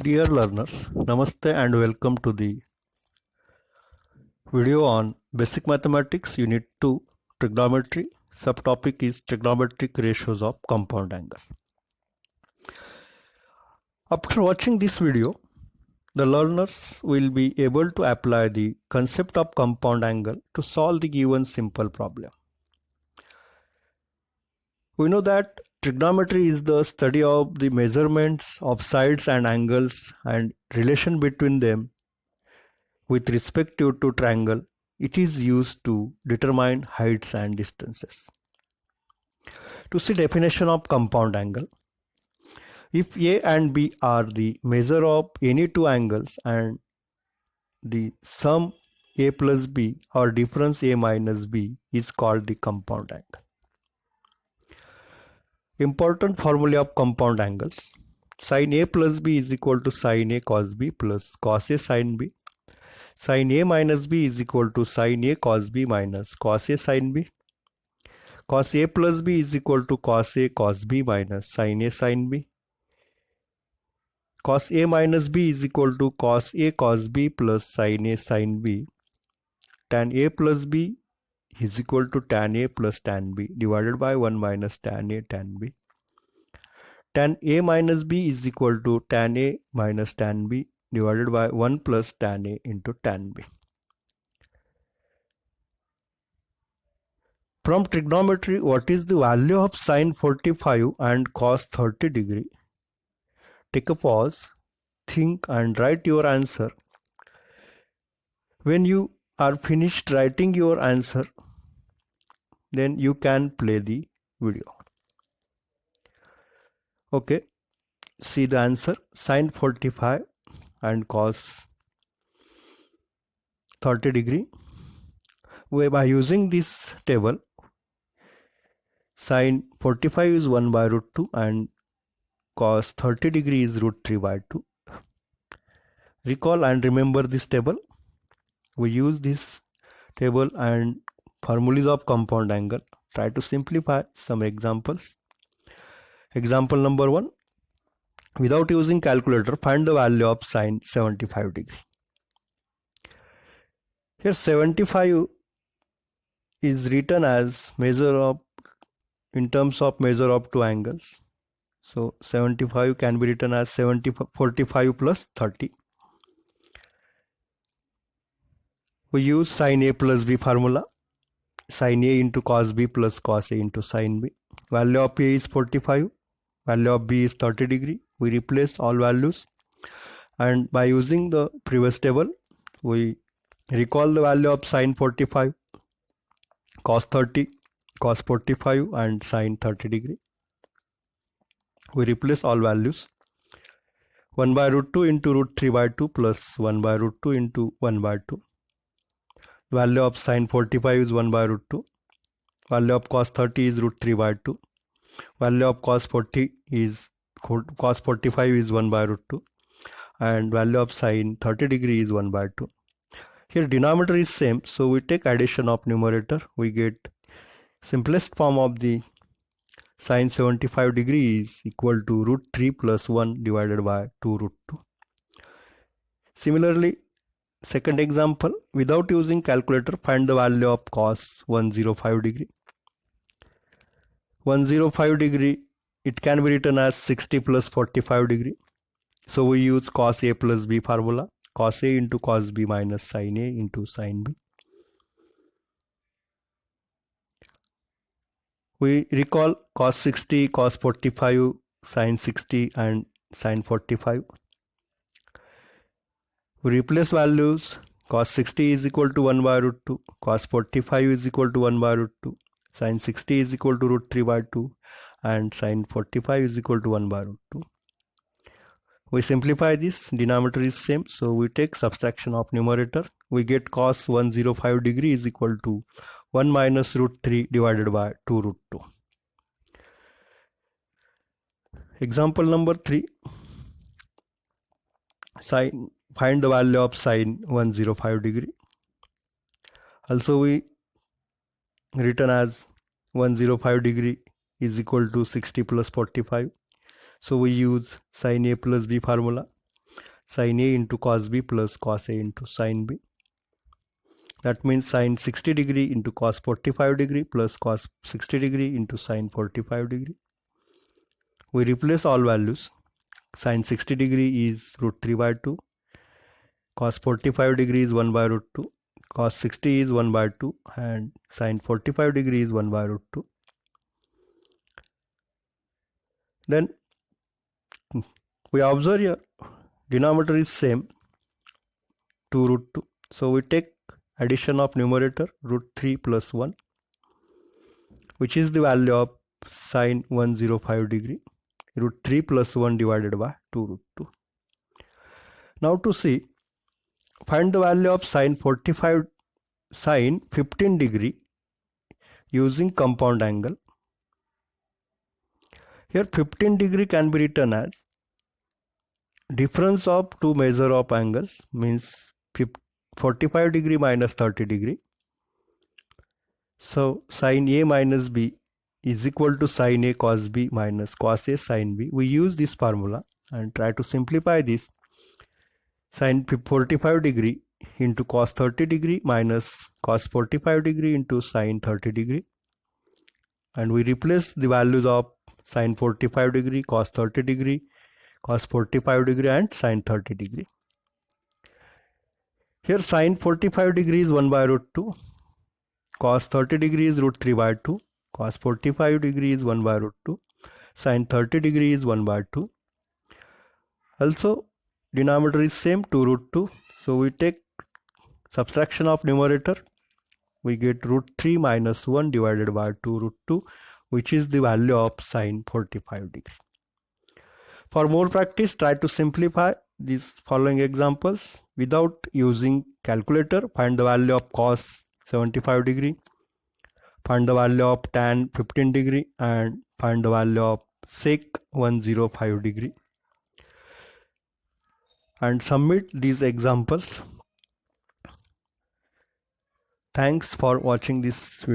Dear learners, Namaste and welcome to the video on Basic Mathematics Unit 2 Trigonometry. Subtopic is Trigonometric Ratios of Compound Angle. After watching this video, the learners will be able to apply the concept of compound angle to solve the given simple problem. We know that trigonometry is the study of the measurements of sides and angles and relation between them with respect to triangle. It is used to determine heights and distances. To see definition of compound angle, if A and B are the measure of any two angles and the sum A plus B or difference A minus B is called the compound angle. Important formula of compound angles: sin A plus B is equal to sin A cos B plus cos A sin B. Sin A minus B is equal to sin A cos B minus cos A sin B. Cos A plus B is equal to cos A cos B minus sin A sin B. Cos A minus B is equal to cos A cos B plus sin A sin B. Tan A plus B is equal to tan A plus tan B divided by 1 minus tan A tan B. Tan A minus B is equal to tan A minus tan B divided by 1 plus tan A into tan B. From trigonometry, what is the value of sin 45 and cos 30 degree? Take a pause, think and write your answer. When you are finished writing your answer, then you can play the video. Okay, see the answer. Sin 45 and cos 30 degree. By using this table, sin 45 is 1 by root 2 and cos 30 degree is root 3 by 2. Recall and remember this table. We use this table and formulas of compound angle. Try to simplify some examples. Example number 1. Without using calculator, find the value of sin 75 degree. Here 75 is written as measure of in terms of measure of two angles. So 75 can be written as 45 plus 30. We use sin A plus B formula. Sin A into cos B plus cos A into sin B. Value of A is 45. Value of B is 30 degree. We replace all values. And by using the previous table, we recall the value of sin 45, cos 30, cos 45 and sin 30 degree. We replace all values. 1 by root 2 into root 3 by 2 plus 1 by root 2 into 1 by 2. Value of sin 45 is 1 by root 2. Value of cos 30 is root 3 by 2. Value of cos 45 is 1 by root 2. And value of sin 30 degree is 1 by 2. Here denominator is same, so we take addition of numerator. We get simplest form of the sin 75 degree is equal to root 3 plus 1 divided by 2 root 2. Similarly, second example, without using calculator, find the value of cos 105 degree. 105 degree, it can be written as 60 plus 45 degree. So we use cos A plus B formula. Cos A into cos B minus sin A into sin B. We recall cos 60, cos 45, sin 60 and sin 45. We replace values. Cos 60 is equal to 1 by root 2. Cos 45 is equal to 1 by root 2. Sin 60 is equal to root 3 by 2. And sin 45 is equal to 1 by root 2. We simplify this. Denominator is same. So we take subtraction of numerator. We get cos 105 degree is equal to 1 minus root 3 divided by 2 root 2. Example number 3. Find the value of sin 105 degree. Also we written as 105 degree is equal to 60 plus 45. So we use sin A plus B formula. Sin A into cos B plus cos A into sin B. That means sin 60 degree into cos 45 degree plus cos 60 degree into sin 45 degree. We replace all values. Sin 60 degree is root 3 by 2. Cos 45 degree is 1 by root 2. Cos 60 is 1 by 2. And sin 45 degree is 1 by root 2. Then we observe here denominator is same, 2 root 2. So we take addition of numerator root 3 plus 1, which is the value of sin 105 degree. Root 3 plus 1 divided by 2 root 2. Now to see, find the value of sin 15 degree using compound angle. Here 15 degree can be written as difference of two measure of angles, means 45 degree minus 30 degree. So sin A minus B is equal to sin A cos B minus cos A sin B. We use this formula and try to simplify this. Sin 45 degree into cos 30 degree minus cos 45 degree into sin 30 degree. And we replace the values of sin 45 degree, cos 30 degree, cos 45 degree and sin 30 degree. Here sin 45 degree is 1 by root 2. Cos 30 degree is root 3 by 2. Cos 45 degree is 1 by root 2. Sin 30 degree is 1 by 2. Also, denominator is same, 2 root 2. So we take subtraction of numerator. We get root 3 minus 1 divided by 2 root 2, which is the value of sin 45 degree. For more practice, try to simplify these following examples without using calculator. Find the value of cos 75 degree, find the value of tan 15 degree, and find the value of sec 105 degree. And submit these examples. Thanks for watching this video.